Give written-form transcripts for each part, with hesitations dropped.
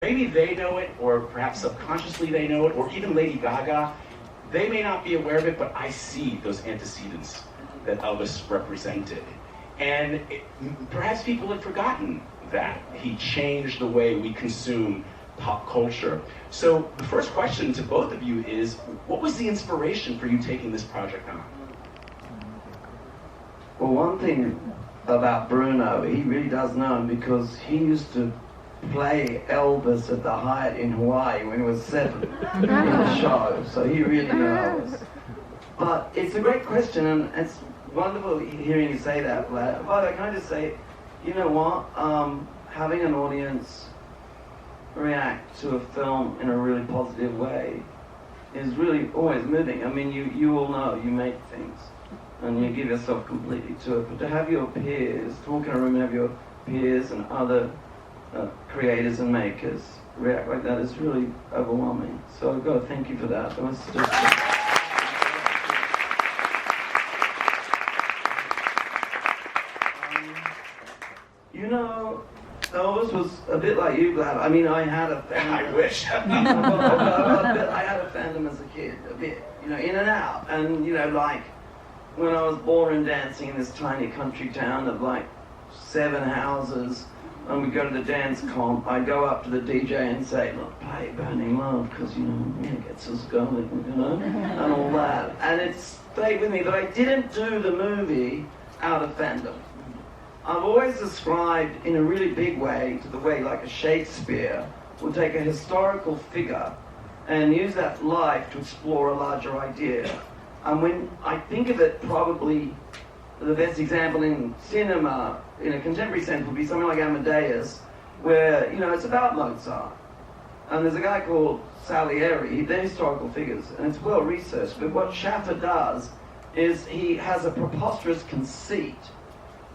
maybe they know it, or perhaps subconsciously they know it, or even Lady Gaga, they may not be aware of it, but I see those antecedents that Elvis represented. And perhaps people had forgotten that he changed the way we consume pop culture. So the first question to both of you is, what was the inspiration for you taking this project on? Well, one thing about Bruno, he really does know him because he used to play Elvis at the Hyatt in Hawaii when he was 7 in the show, so he really knows. But it's a great question, and it's wonderful hearing you say that, Vlad. But can I just say, you know what? Having an audience react to a film in a really positive way is really always moving. I mean, you all know you make things and you give yourself completely to it, but to have your peers, to walk in a room and have your peers and other creators and makers react like that is really overwhelming. So I've got to thank you for that. It was just... You know, Elvis was a bit like you, Vlad. I mean, I had a fandom. I wish. I had a fandom as a kid, a bit, you know, in and out. And, you know, like, when I was born and dancing in this tiny country town of, like, 7 houses, and we go to the dance comp, I go up to the DJ and say, look, play Burning Love, because, you know, it gets us going, you know, and all that. And it stayed with me, but I didn't do the movie out of fandom. I've always ascribed in a really big way to the way like a Shakespeare will take a historical figure and use that life to explore a larger idea. And when I think of it, probably the best example in cinema, in a contemporary sense, would be something like Amadeus, where, you know, it's about Mozart. And there's a guy called Salieri, they're historical figures, and it's well researched. But what Schaffer does is he has a preposterous conceit,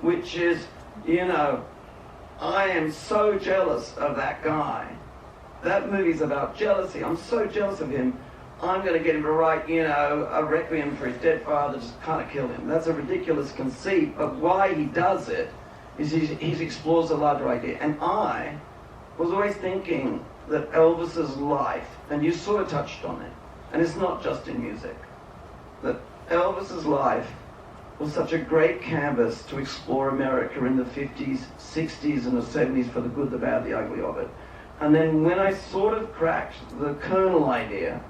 which is, you know, I am so jealous of that guy. That movie's about jealousy. I'm so jealous of him. I'm going to get him to write, you know, a requiem for his dead father, just kind of kill him. That's a ridiculous conceit, but why he does it is he explores a larger idea. And I was always thinking that Elvis's life, and you sort of touched on it, and it's not just in music, that Elvis's life was such a great canvas to explore America in the 50s, 60s, and the 70s for the good, the bad, the ugly of it. And then when I sort of cracked the kernel idea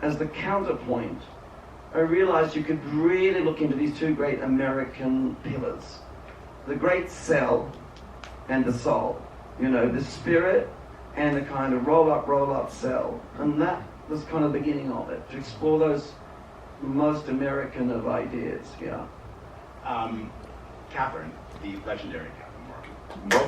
as the counterpoint, I realized you could really look into these two great American pillars. The great cell and the soul. You know, the spirit and the kind of roll-up cell. And that was kind of the beginning of it, to explore those most American of ideas, yeah. Catherine, the legendary Catherine Morgan.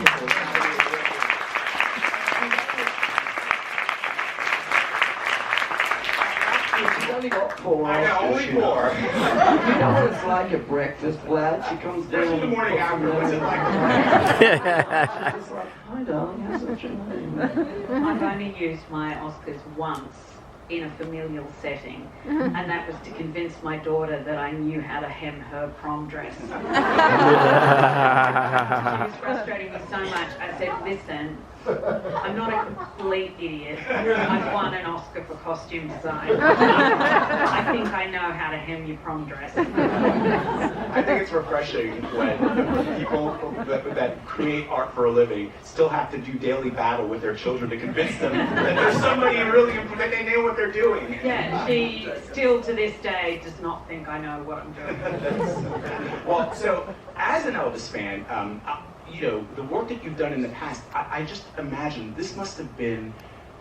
She's only got 4 I know, only 4. You know what it's like at breakfast, Vlad? She comes down. Especially the morning after, what's it like? She's just like, hi darling, how's your name? I've only used my Oscars once in a familial setting, and that was to convince my daughter that I knew how to hem her prom dress. She was frustrating me so much. I said, listen, I'm not a complete idiot. I've won an Oscar for costume design. I think I know how to hem your prom dress. I think it's refreshing when people that create art for a living still have to do daily battle with their children to convince them that there's somebody really that they know what they're doing. Yeah, she still to this day does not think I know what I'm doing. Well, so as an Elvis fan, you know, the work that you've done in the past, I just imagine this must have been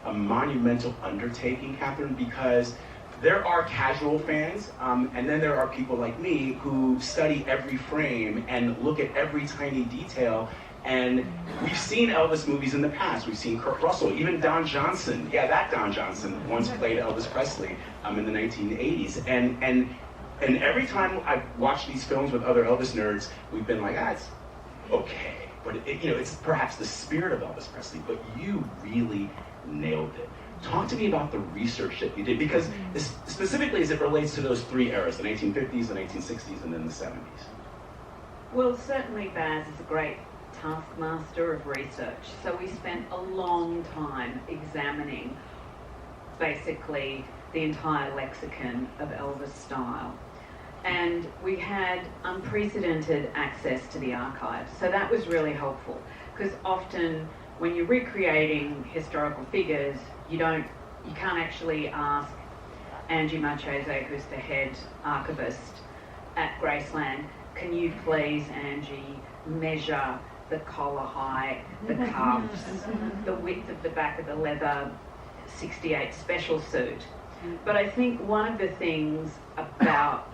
a monumental undertaking, Catherine, because there are casual fans, and then there are people like me who study every frame and look at every tiny detail. And we've seen Elvis movies in the past. We've seen Kurt Russell, even Don Johnson. Yeah, that Don Johnson once played Elvis Presley in the 1980s. And every time I've watched these films with other Elvis nerds, we've been like, it's okay. But you know, it's perhaps the spirit of Elvis Presley, but you really nailed it. Talk to me about the research that you did, because specifically as it relates to those 3 eras, the 1950s, the 1960s, and then the 70s. Well, certainly Baz is a great taskmaster of research. So we spent a long time examining basically the entire lexicon of Elvis style. And we had unprecedented access to the archives. So that was really helpful, because often when you're recreating historical figures, you can't actually ask Angie Marchese, who's the head archivist at Graceland, can you please, Angie, measure the collar height, the cuffs, the width of the back of the leather 68 special suit. But I think one of the things about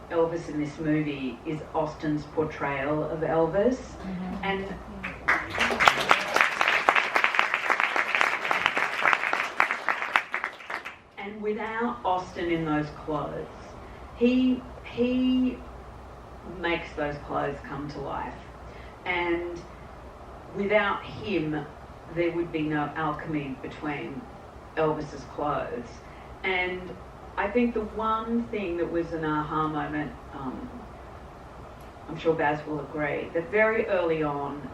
Elvis in this movie is Austen's portrayal of Elvis. And without Austen in those clothes, he makes those clothes come to life. And without him, there would be no alchemy between Elvis's clothes. And I think the one thing that was an aha moment, I'm sure Baz will agree, that very early on,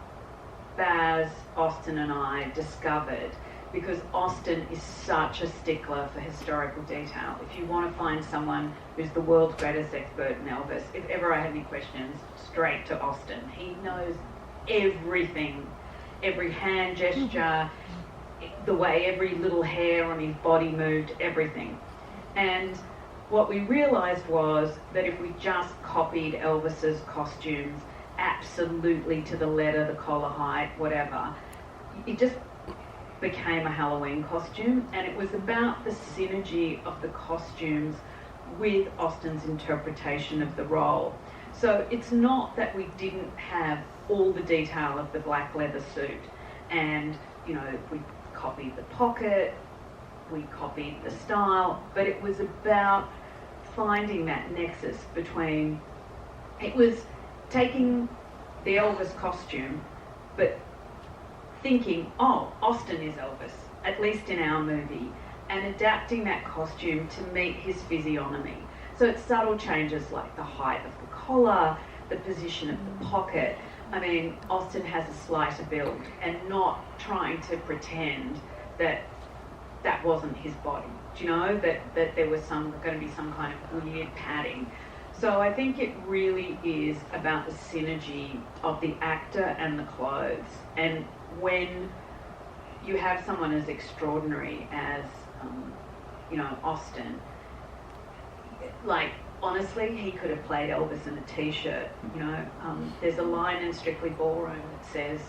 Baz, Austen and I discovered, because Austen is such a stickler for historical detail. If you want to find someone who's the world's greatest expert in Elvis, if ever I had any questions, straight to Austen. He knows everything, every hand gesture, the way every little hair on his body moved, everything. And what we realised was that if we just copied Elvis's costumes absolutely to the letter, the collar height, whatever, it just became a Halloween costume. And it was about the synergy of the costumes with Austen's interpretation of the role. So it's not that we didn't have all the detail of the black leather suit, and we copied the pocket, we copied the style, but it was about finding that nexus between, it was taking the Elvis costume, but thinking, oh, Austen is Elvis, at least in our movie, and adapting that costume to meet his physiognomy. So it's subtle changes like the height of the collar, the position of the pocket. I mean, Austen has a slighter build, and not trying to pretend that that wasn't his body. Do you know, that there was going to be some kind of weird padding. So I think it really is about the synergy of the actor and the clothes. And when you have someone as extraordinary as, Austen, like, honestly, he could have played Elvis in a t-shirt, There's a line in Strictly Ballroom that says,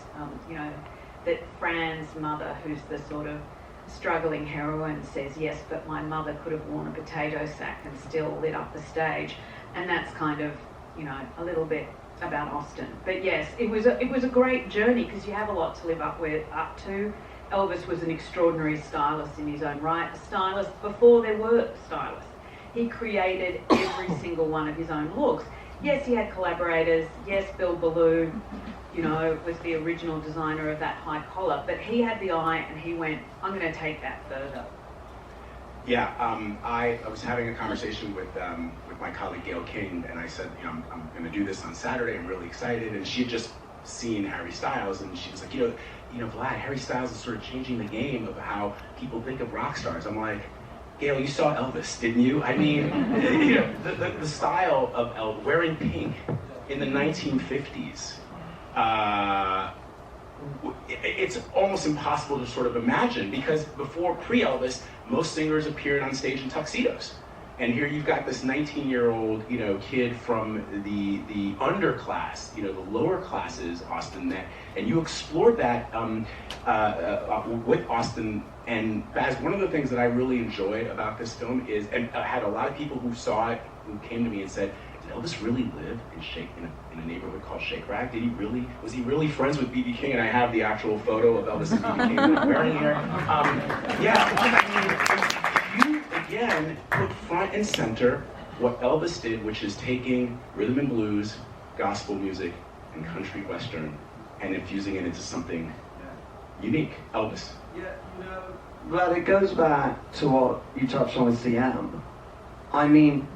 that Fran's mother, who's the sort of struggling heroine, says, yes, but my mother could have worn a potato sack and still lit up the stage. And that's kind of, a little bit about Austen. But yes, it was a great journey, because you have a lot to live up to. Elvis was an extraordinary stylist in his own right, a stylist before there were stylists. He created every single one of his own looks. Yes, he had collaborators. Yes, Bill Ballou, was the original designer of that high collar. But he had the eye, and he went, I'm going to take that further. Yeah, I was having a conversation with my colleague Gail King, and I said, I'm going to do this on Saturday. I'm really excited. And she had just seen Harry Styles, and she was like, Vlad, Harry Styles is sort of changing the game of how people think of rock stars. I'm like, Gail, you saw Elvis, didn't you? I mean, the style of Elvis, wearing pink in the 1950s, it's almost impossible to sort of imagine, because before, pre-Elvis, most singers appeared on stage in tuxedos. And here you've got this 19-year-old, kid from the underclass, the lower classes, Austen, and you explored that with Austen. And Baz, one of the things that I really enjoyed about this film is, and I had a lot of people who saw it, who came to me and said, did Elvis really live in a neighborhood called Shake Rag? Was he really friends with B.B. King? And I have the actual photo of Elvis and B.B. King that I'm wearing here. You again put front and center what Elvis did, which is taking rhythm and blues, gospel music, and country western, and infusing it into something unique. Elvis. Yeah, but it goes back to what you touched on with CM. I mean,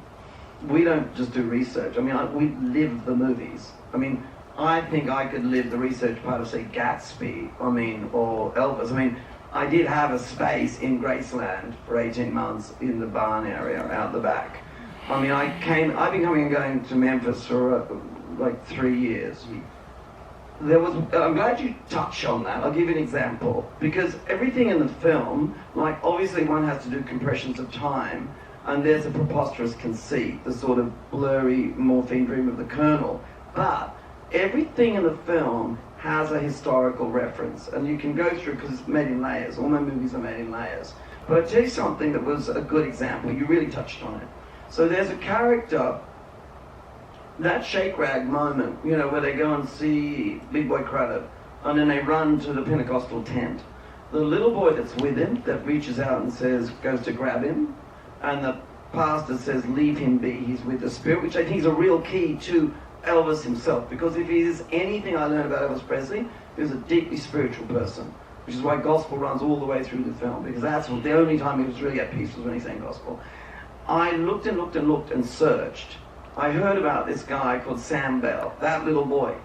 we don't just do research. I mean, we live the movies. I mean, I think I could live the research part of, say, Gatsby, or Elvis. I did have a space in Graceland for 18 months in the barn area out the back. I've been coming and going to Memphis for like 3 years. I'm glad you touched on that. I'll give you an example. Because everything in the film, like obviously one has to do compressions of time, and there's a preposterous conceit, the sort of blurry morphine dream of the Colonel. But everything in the film has a historical reference, and you can go through because it's made in layers. All my movies are made in layers. But I'll tell you something that was a good example. You really touched on it. So there's a character, that shake rag moment, where they go and see Big Boy Crudup, and then they run to the Pentecostal tent. The little boy that's with him, that reaches out and goes to grab him, and the pastor says, leave him be, he's with the Spirit, which I think is a real key to Elvis himself, because if there's anything I learned about Elvis Presley, he was a deeply spiritual person, which is why gospel runs all the way through the film, because that's the only time he was really at peace was when he sang gospel. I looked and looked and looked and searched. I heard about this guy called Sam Bell, that little boy,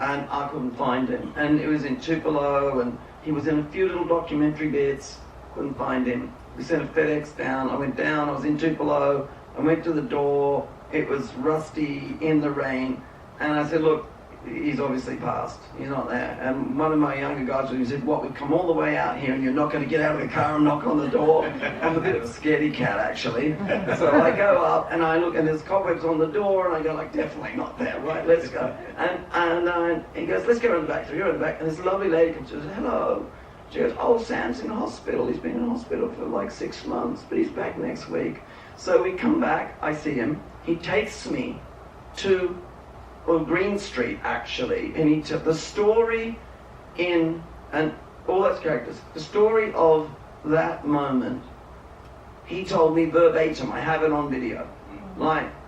and I couldn't find him. And it was in Tupelo, and he was in a few little documentary bits, couldn't find him. We sent a FedEx down, I went down, I was in Tupelo, I went to the door, it was rusty, in the rain, and I said, look, he's obviously passed, he's not there. And one of my younger guys said, what, we've come all the way out here and you're not going to get out of the car and knock on the door? I'm a bit of a scaredy cat, actually. So I go up and I look, and there's cobwebs on the door, and I go like, definitely not there, right, let's go. And he goes, let's go around the back. So you're in the back, and this lovely lady comes and says, hello. She goes, oh, Sam's in hospital. He's been in hospital for like 6 months, but he's back next week. So we come back, I see him. He takes me to Green Street, actually, and he took the story and all those characters, the story of that moment, he told me verbatim. I have it on video.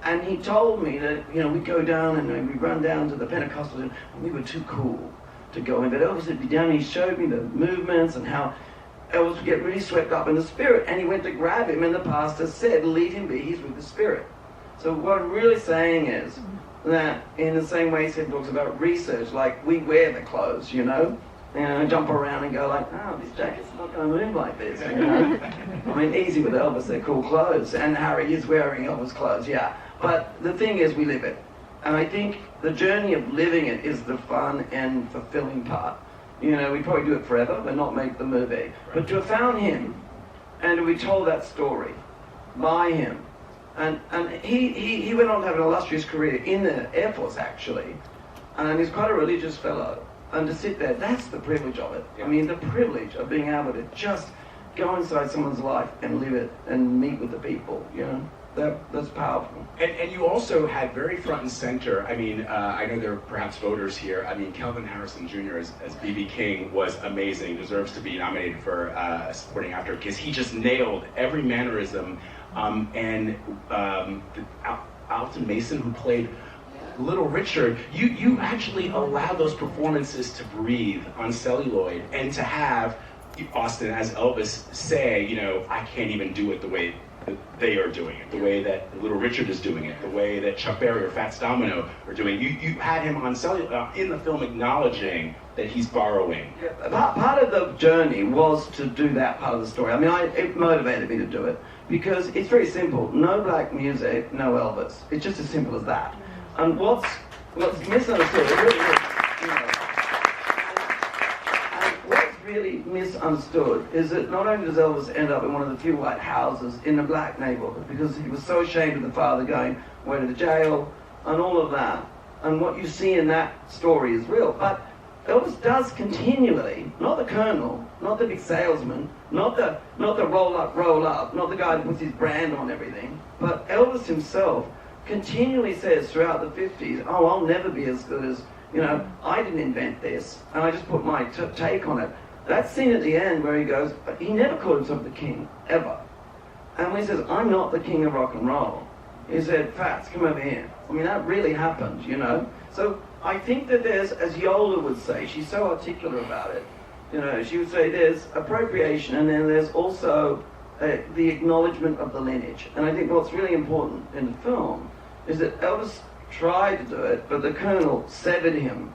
And he told me that, we go down and we run down to the Pentecostal, and we were too cool to go in, but Elvis would be down, and he showed me the movements and how Elvis would get really swept up in the Spirit, and he went to grab him, and the pastor said, leave him be, he's with the Spirit. So what I'm really saying is that in the same way Sam talks about research, like we wear the clothes, and jump around and go like, oh, this jacket's not going to move like this, easy with Elvis, they're cool clothes, and Harry is wearing Elvis clothes, yeah. But the thing is, we live it. And I think the journey of living it is the fun and fulfilling part. We probably do it forever, but not make the movie. But to have found him, and to be told that story by him, and he went on to have an illustrious career in the Air Force, actually, and he's quite a religious fellow. And to sit there, that's the privilege of it. Yeah. The privilege of being able to just go inside someone's life and live it and meet with the people, That's powerful. And you also had very front and center, I know there are perhaps voters here, Kelvin Harrison Jr. as B.B. King was amazing, deserves to be nominated for supporting actor, because he just nailed every mannerism, Alton Mason, who played Little Richard, you actually allowed those performances to breathe on celluloid, and to have Austin as Elvis say, I can't even do it the way they are doing it, the way that Little Richard is doing it, the way that Chuck Berry or Fats Domino are doing it. You had him on celluloid in the film acknowledging that he's borrowing. Yeah, part of the journey was to do that part of the story. It motivated me to do it, because it's very simple. No black music, no Elvis. It's just as simple as that. And what's misunderstood, it really is, and what's really misunderstood is that not only does Elvis end up in one of the few white houses in a black neighborhood, because he was so ashamed of the father going away to the jail and all of that, and what you see in that story is real, but Elvis does continually, not the Colonel, not the big salesman, not the roll up, not the guy that puts his brand on everything, but Elvis himself continually says throughout the 50s, oh, I'll never be as good as, I didn't invent this, and I just put my take on it. That scene at the end where he goes, he never called himself the king, ever. And when he says, I'm not the king of rock and roll, he said, Fats, come over here. That really happened, So I think that there's, as Yola would say, she's so articulate about it, she would say there's appropriation, and then there's also the acknowledgement of the lineage. And I think what's really important in the film is that Elvis tried to do it, but the Colonel severed him.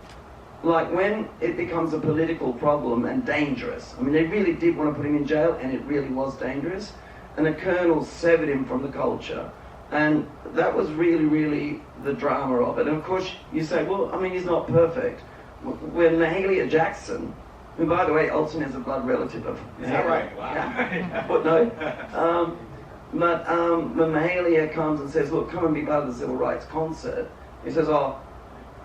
Like when it becomes a political problem and dangerous. I mean, they really did want to put him in jail, and it really was dangerous. And the Colonel severed him from the culture. And that was really, really the drama of it. And of course, you say, well, I mean, he's not perfect. When Mahalia Jackson, who, by the way, Olsen is a blood relative of... Is that right? Wow. Yeah. But no. When Mahalia comes and says, look, come and be part of the Civil Rights concert, he says, the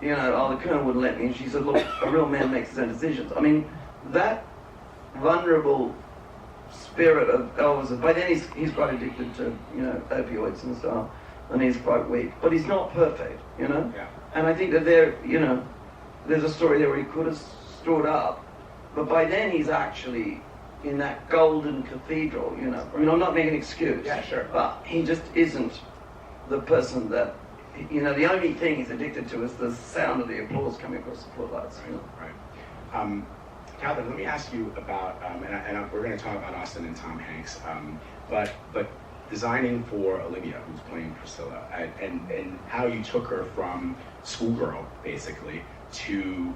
Colonel wouldn't let me. And she said, look, a real man makes his own decisions. I mean, that vulnerable spirit of Elvis, by then he's quite addicted to, opioids and stuff, and he's quite weak. But he's not perfect, Yeah. And I think that there's a story there where he could have stood up, but by then he's actually in that golden cathedral, I mean, I'm not making an excuse. Yeah, sure. But he just isn't the person that, the only thing he's addicted to is the sound of the applause coming across the floodlights. Right. Catherine, let me ask you about, we're going to talk about Austin and Tom Hanks, but designing for Olivia, who's playing Priscilla, and how you took her from schoolgirl, basically, to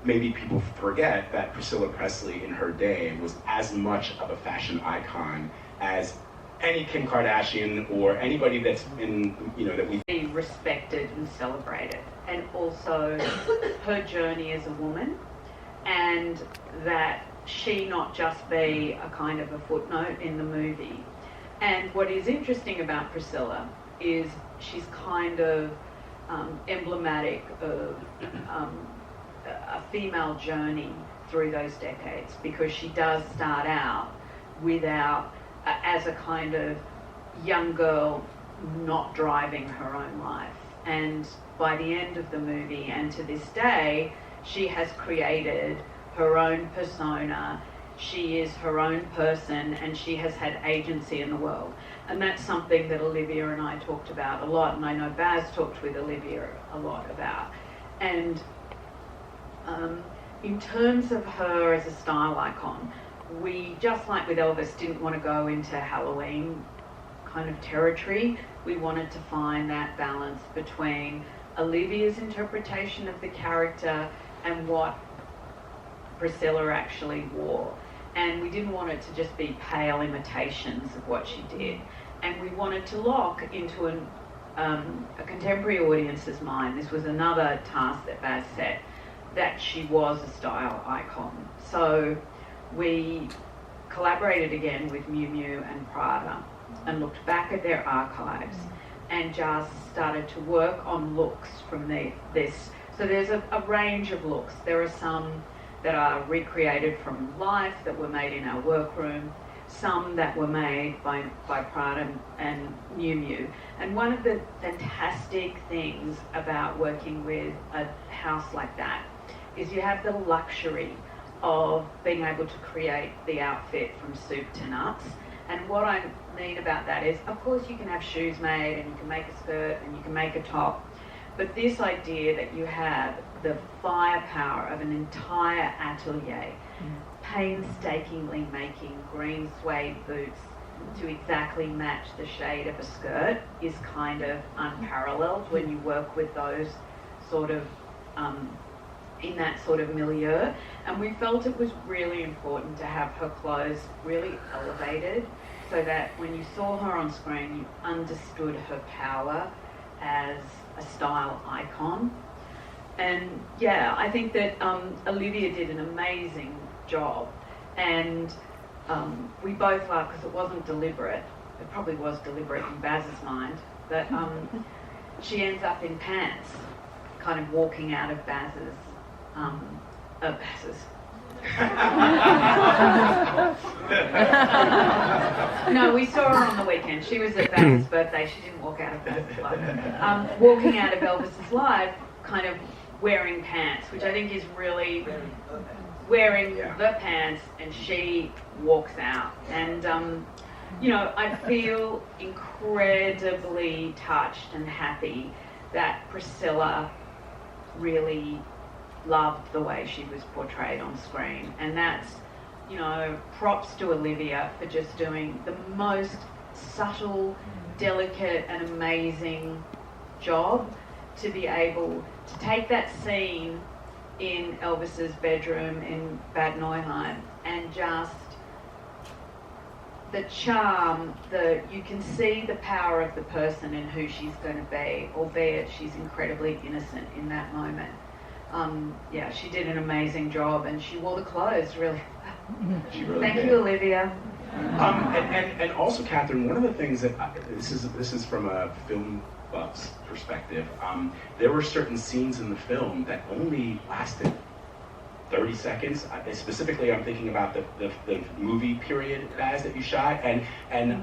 maybe people forget that Priscilla Presley in her day was as much of a fashion icon as any Kim Kardashian or anybody that's in, that we be respected and celebrated, and also her journey as a woman, and that she not just be a kind of a footnote in the movie. And what is interesting about Priscilla is she's kind of emblematic of a female journey through those decades, because she does start out as a kind of young girl not driving her own life, and by the end of the movie and to this day she has created her own persona. She is her own person, and she has had agency in the world. And that's something that Olivia and I talked about a lot, and I know Baz talked with Olivia a lot about. And in terms of her as a style icon, we, just like with Elvis, didn't want to go into Halloween kind of territory. We wanted to find that balance between Olivia's interpretation of the character and what Priscilla actually wore. And we didn't want it to just be pale imitations of what she did. And we wanted to lock into a contemporary audience's mind. This was another task that Baz set, that she was a style icon. So we collaborated again with Miu Miu and Prada and looked back at their archives and just started to work on looks from this. So there's a range of looks. There are some that are recreated from life, that were made in our workroom, some that were made by Prada and Miu Miu. And one of the fantastic things about working with a house like that is you have the luxury of being able to create the outfit from soup to nuts. And what I mean about that is, of course you can have shoes made, and you can make a skirt, and you can make a top, but this idea that you have the firepower of an entire atelier painstakingly making green suede boots to exactly match the shade of a skirt is kind of unparalleled when you work with those sort of in that sort of milieu. And we felt it was really important to have her clothes really elevated, so that when you saw her on screen you understood her power as a style icon. And yeah, I think that Olivia did an amazing job, and we both laughed because it wasn't deliberate. It probably was deliberate in Baz's mind, but she ends up in pants, kind of walking out of Baz's. No, we saw her on the weekend. She was at Baz's birthday. She didn't walk out of Baz's life. Walking out of Elvis's life, kind of wearing pants, which I think is really wearing the pants, and she walks out. And I feel incredibly touched and happy that Priscilla really loved the way she was portrayed on screen. And that's, props to Olivia for just doing the most subtle, delicate and amazing job. to be able to take that scene in Elvis's bedroom in Bad Neuheim and just the charm, you can see the power of the person and who she's going to be, albeit she's incredibly innocent in that moment. Yeah, she did an amazing job, and she wore the clothes really. She really Thank did. you, Olivia. And also, Catherine, one of the things that this is from a film buff's perspective. There were certain scenes in the film that only lasted 30 seconds. Specifically, I'm thinking about the movie period, Baz, that you shot, and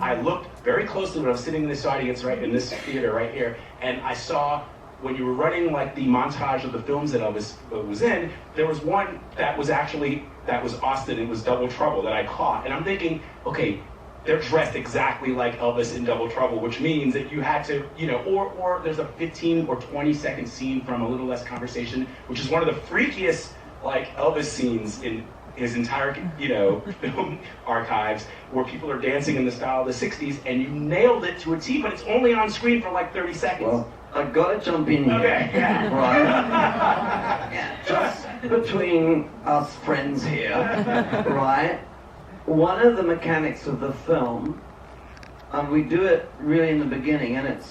I looked very closely when I was sitting in this audience, right in this theater right here, and I saw when you were running like the montage of the films that Elvis was in, there was one that was Austin. It was Double Trouble that I caught, and I'm thinking, okay, they're dressed exactly like Elvis in Double Trouble, which means that you had to, or there's a 15 or 20 second scene from A Little Less Conversation, which is one of the freakiest like Elvis scenes in his entire, film archives, where people are dancing in the style of the 60s, and you nailed it to a T, but it's only on screen for like 30 seconds. Well, I've got to jump in here. Okay. Right. Just between us friends here, right? One of the mechanics of the film, and we do it really in the beginning, and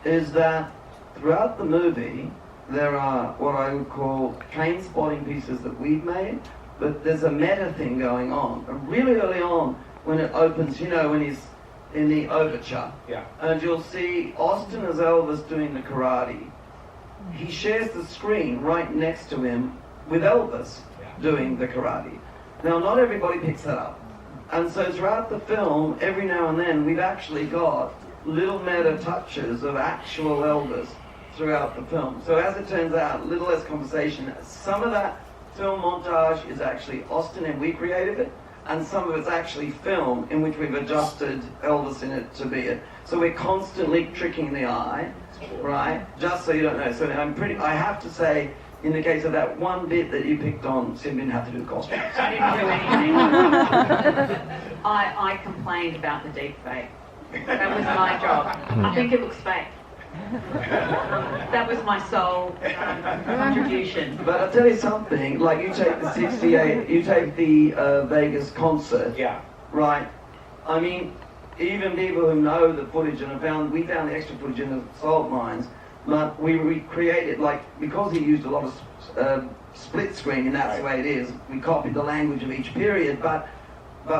is that throughout the movie, there are what I would call train spotting pieces that we've made, but there's a meta thing going on. And really early on, when it opens, when he's in the overture, Yeah. and you'll see Austin as Elvis doing the karate. He shares the screen right next to him with Elvis doing the karate. Now, not everybody picks that up. And so throughout the film, every now and then, we've actually got little meta touches of actual Elvis throughout the film. So as it turns out, Little Less Conversation, some of that film montage is actually Austin and we created it, and some of it's actually film in which we've adjusted Elvis in it to be it. So we're constantly tricking the eye, right? Just so you don't know. So I have to say, in the case of that one bit that you picked on, Sim didn't have to do the costumes. I didn't do anything. I complained about the deep fake. That was my job. I think it looks fake. That was my sole contribution. But I'll tell you something, like you take the 68, you take the Vegas concert, Yeah. right? I mean, even people who know the footage and we found the extra footage in the salt mines, but we recreated, because he used a lot of split screen, and that's the way it is, we copied the language of each period, but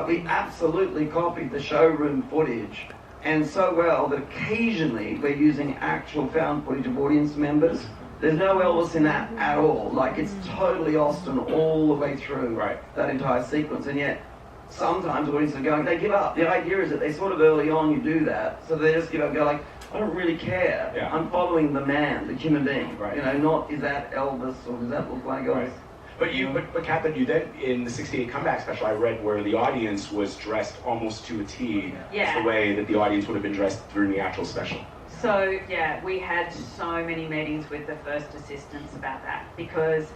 we absolutely copied the showroom footage. And so well that occasionally we're using actual found footage of audience members. There's no Elvis in that at all. It's totally Austin all the way through that entire sequence. And yet, sometimes audiences are going, they give up. The idea is that they sort of early on you do that. So they just give up and go I don't really care. Yeah. I'm following the man, the human being. Right. Not is that Elvis or does that look like Elvis? Right. But Catherine, you then, in the 68 comeback special, I read where the audience was dressed almost to a T. Yeah. The way that the audience would have been dressed during the actual special. So, we had so many meetings with the first assistants about that, because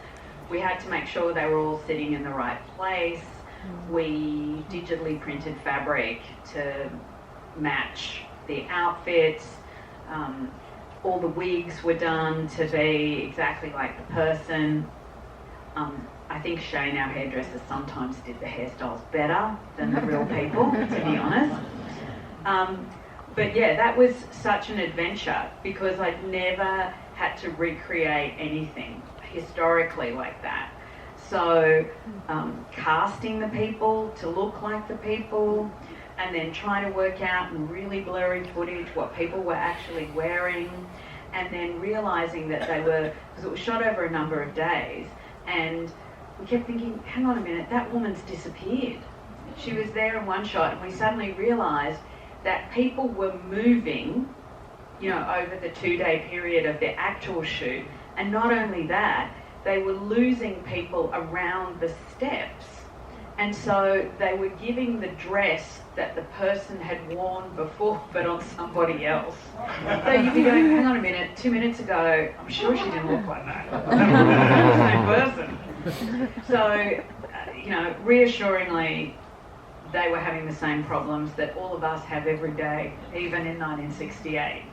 we had to make sure they were all sitting in the right place. We digitally printed fabric to match the outfits. All the wigs were done to be exactly like the person. I think Shane, our hairdresser, sometimes did the hairstyles better than the real people, to be honest. But that was such an adventure, because I'd never had to recreate anything historically like that. So casting the people to look like the people, and then trying to work out in really blurry footage what people were actually wearing, and then realising that they were, because it was shot over a number of days, and we kept thinking, hang on a minute, that woman's disappeared. She was there in one shot, and we suddenly realised that people were moving, over the 2-day period of the actual shoot, and not only that, they were losing people around the steps. And so they were giving the dress that the person had worn before, but on somebody else. So you'd be going, hang on a minute, 2 minutes ago, I'm sure she didn't look like that. That was the same person. So, reassuringly, they were having the same problems that all of us have every day, even in 1968,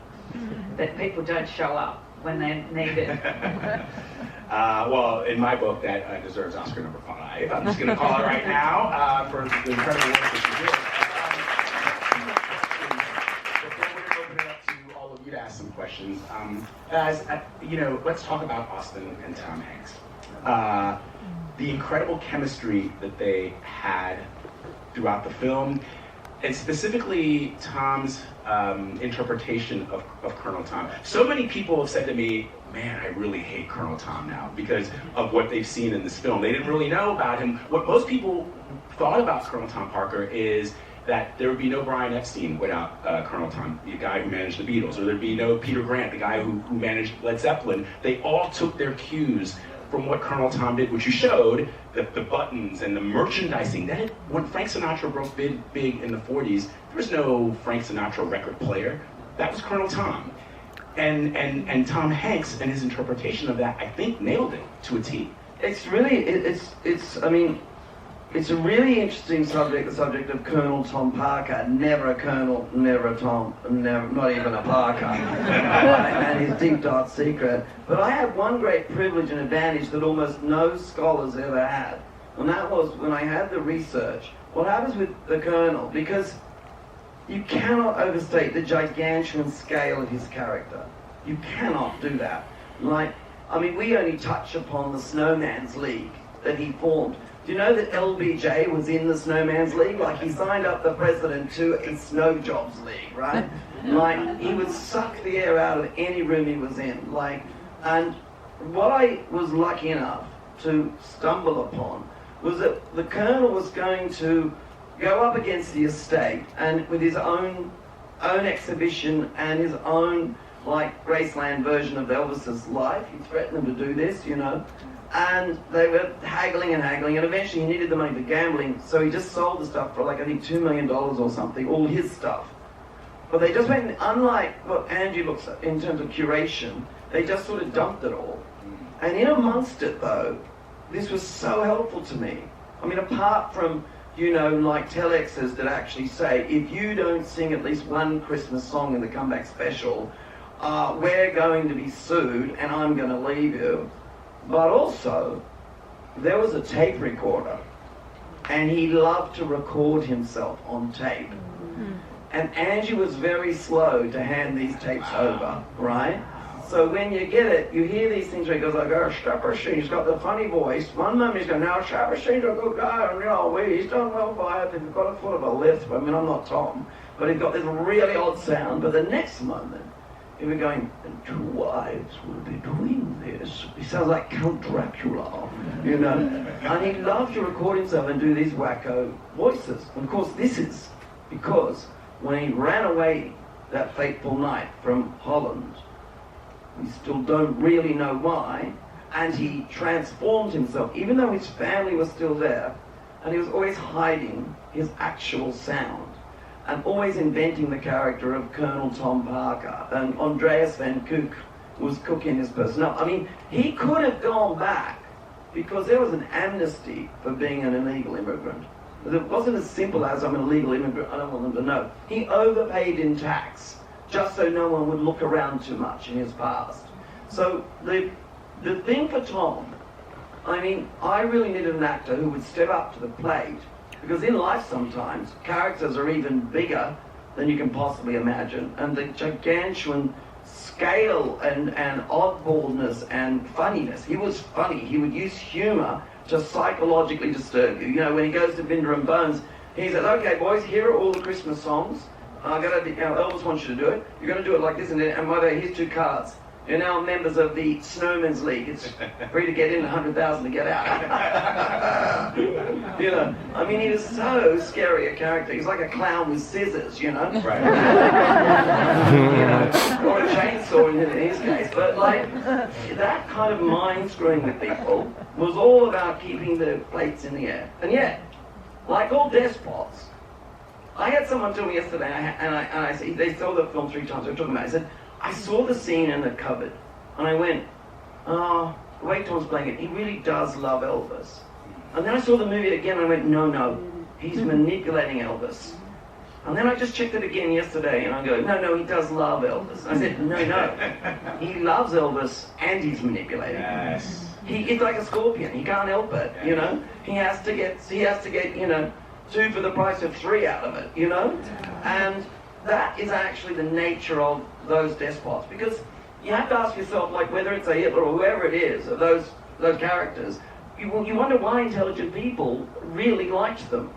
that people don't show up when they're needed. Well, in my book, that deserves Oscar number 5. I'm just going to call it right now for the incredible work that you did. Before we're going to open it up to all of you to ask some questions, let's talk about Austin and Tom Hanks. The incredible chemistry that they had throughout the film, and specifically Tom's interpretation of Colonel Tom. So many people have said to me, man, I really hate Colonel Tom now because of what they've seen in this film. They didn't really know about him. What most people thought about Colonel Tom Parker is that there would be no Brian Epstein without Colonel Tom, the guy who managed the Beatles, or there'd be no Peter Grant, the guy who managed Led Zeppelin. They all took their cues from what Colonel Tom did, which you showed, the buttons and the merchandising. When Frank Sinatra broke big in the 40s, there was no Frank Sinatra record player. That was Colonel Tom. And Tom Hanks and his interpretation of that, I think, nailed it to a T. It's really, it's a really interesting subject, the subject of Colonel Tom Parker. Never a Colonel, never a Tom, not even a Parker. And his deep dark secret. But I had one great privilege and advantage that almost no scholars ever had. And that was when I had the research. What happens with the Colonel, because you cannot overstate the gargantuan scale of his character. You cannot do that. We only touch upon the Snowman's League that he formed. Do you know that LBJ was in the Snowman's League? He signed up the president to a snow jobs league, right? He would suck the air out of any room he was in. And what I was lucky enough to stumble upon was that the Colonel was going to go up against the estate and with his own exhibition and his own Graceland version of Elvis's life. He threatened them to do this, and they were haggling, and eventually he needed the money for gambling, so he just sold the stuff for I think $2 million or something, all his stuff. But they just went, unlike what Angie looks at in terms of curation, they just sort of dumped it all. And in amongst it though, this was so helpful to me. Apart from telexes that actually say, if you don't sing at least one Christmas song in the comeback special, we're going to be sued and I'm going to leave you. But also, there was a tape recorder and he loved to record himself on tape. And Angie was very slow to hand these tapes over, right? So when you get it, you hear these things where he goes he's got the funny voice. One moment he's going, now Shepard's a good guy, and he's done well by it, he's got a foot of a lift. I'm not Tom, but he's got this really odd sound. But the next moment, he was going, and 2 wives will be doing this. He sounds like Count Dracula, And he loved to record himself and do these wacko voices. And of course, this is because when he ran away that fateful night from Holland, we still don't really know why, and he transformed himself, even though his family was still there, and he was always hiding his actual sound, and always inventing the character of Colonel Tom Parker, and Andreas Van Kook was cooking his personality. He could have gone back, because there was an amnesty for being an illegal immigrant. It wasn't as simple as, I'm an illegal immigrant, I don't want them to know. He overpaid in tax, just so no one would look around too much in his past. So the thing for Tom, I really needed an actor who would step up to the plate, because in life sometimes characters are even bigger than you can possibly imagine, and the gargantuan scale and oddballness and funniness. He was funny. He would use humor to psychologically disturb you. When he goes to Binder and Bones, he says, okay boys, here are all the Christmas songs. Elvis wants you to do it. You're going to do it like this, and by the way, here's 2 cards. You're now members of the Snowman's League. It's free to get in, 100,000 to get out. He was so scary a character. He's like a clown with scissors, Right. Or a chainsaw in his case. But that kind of mind screwing with people was all about keeping the plates in the air. And yet, like all despots, I had someone tell me yesterday, and I said, they saw the film 3 times, we were talking about it. I said, I saw the scene in the cupboard, and I went, the way Tom's playing it, he really does love Elvis. And then I saw the movie again, and I went, no, he's manipulating Elvis. And then I just checked it again yesterday, and I go, no, he does love Elvis. I said, no, he loves Elvis, and he's manipulating. Yes. He's like a scorpion. He can't help it, you know. He has to get, you know, 2 for the price of 3 out of it, you know. And that is actually the nature of those despots, because you have to ask yourself, like, whether it's a Hitler or whoever it is, of those characters, you wonder why intelligent people really liked them.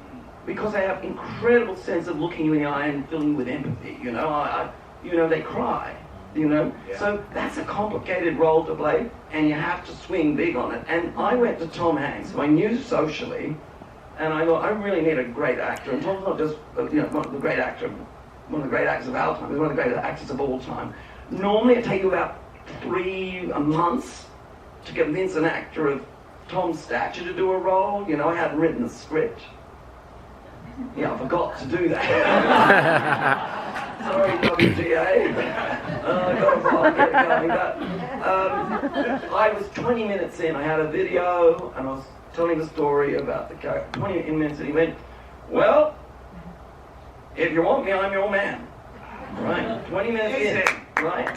Because they have incredible sense of looking you in the eye and filling you with empathy, you know. You know, they cry, you know. Yeah. So that's a complicated role to play, and you have to swing big on it. And I went to Tom Hanks, who I knew socially, and I thought, I really need a great actor. And Tom's not just, you know, one of the great actors of our time. He's one of the great actors of all time. Normally it takes you about 3 months to convince an actor of Tom's stature to do a role. You know, I hadn't written the script. Yeah, I forgot to do that. Sorry, WGA. I've got to get going. But I was 20 minutes in. I had a video, and I was telling the story about the character. 20 minutes, and he went, well, if you want me, I'm your man. Right? 20 minutes in, right? I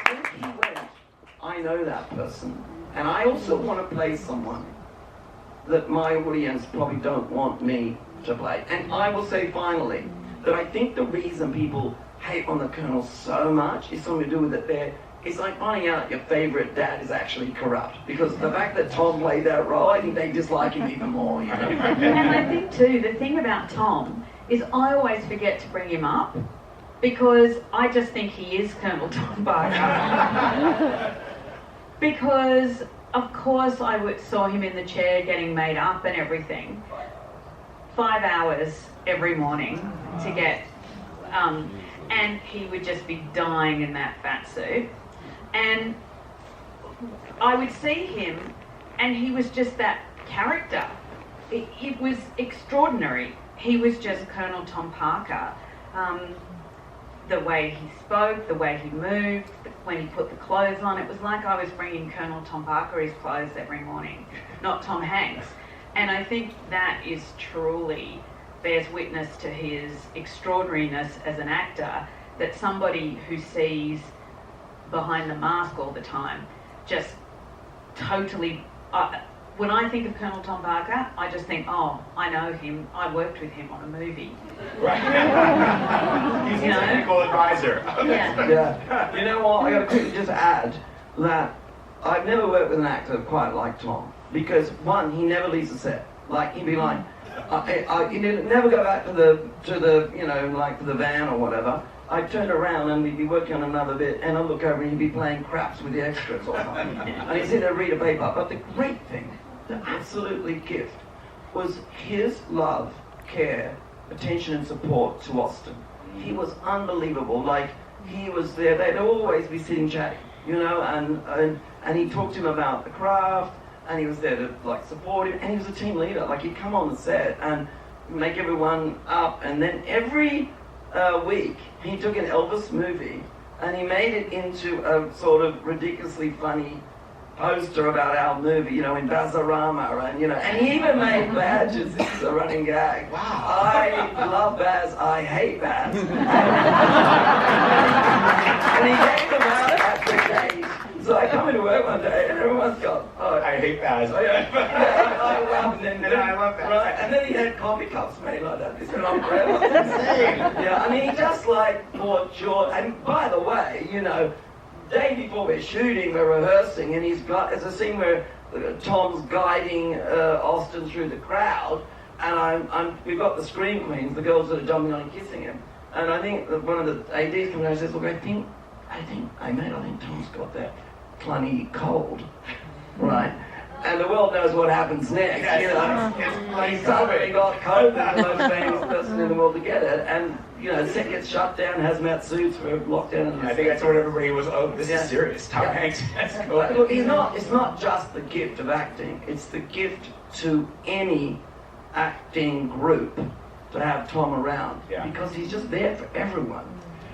think he went, I know that person. And I also want to play someone that my audience probably don't want me to play. And I will say finally that I think the reason people hate on the Colonel so much is something to do with it. It's like finding out your favorite dad is actually corrupt. Because the fact that Tom played that role, I think they dislike him even more, you know. And I think too, the thing about Tom is I always forget to bring him up because I just think he is Colonel Tom Barker. Because of course I saw him in the chair getting made up and everything. 5 hours every morning to get, and he would just be dying in that fat suit. And I would see him and he was just that character. It was extraordinary. He was just Colonel Tom Parker. The way he spoke, the way he moved, when he put the clothes on, it was like I was bringing Colonel Tom Parker his clothes every morning, not Tom Hanks. And I think that is truly bears witness to his extraordinariness as an actor, that somebody who sees behind the mask all the time just totally... when I think of Colonel Tom Parker, I just think, oh, I know him, I worked with him on a movie. Right. He's a technical advisor. Yeah. You know what, I gotta quickly just add that I've never worked with an actor quite like Tom. Because one, he never leaves the set. Like, he'd be like, he'd never go back to the you know, like to the van or whatever. I'd turn around and we'd be working on another bit, and I'd look over and he'd be playing craps with the extras or something. And he'd sit there and read a paper. But the great thing, the absolutely gift, was his love, care, attention and support to Austin. He was unbelievable. Like, he was there, they'd always be sitting chatting, you know, and he talked to him about the craft, and he was there to, like, support him, and he was a team leader. Like, he'd come on the set and make everyone up, and then every week he took an Elvis movie and he made it into a sort of ridiculously funny poster about our movie, you know, in Bazarama, and you know, and he even made badges. It's a running gag. Wow. I love Baz, I hate Baz. And he gave them out at the gate. So I come into work one day and everyone's gone, oh, I hate Baz. I love them. And I love Baz. Right, and then he had coffee cups made like that. It's an umbrella. Yeah, I mean, he just like bought George. And by the way, you know, day before we're shooting, we're rehearsing, and there's a scene where Tom's guiding Austin through the crowd, and we've got the scream queens, the girls that are jumping on and kissing him, and I think that one of the ADs comes out and says, look, I think Tom's got that plenty cold, right? And the world knows what happens next, yes, you know. He suddenly got COVID, the most famous person in the world to get it, and you know, the set gets shut down, hazmat suits for lockdown. I think I told everybody was, oh, this is serious. Tom Hanks, let's go. Look, it's not just the gift of acting, it's the gift to any acting group to have Tom around. Yeah. Because he's just there for everyone.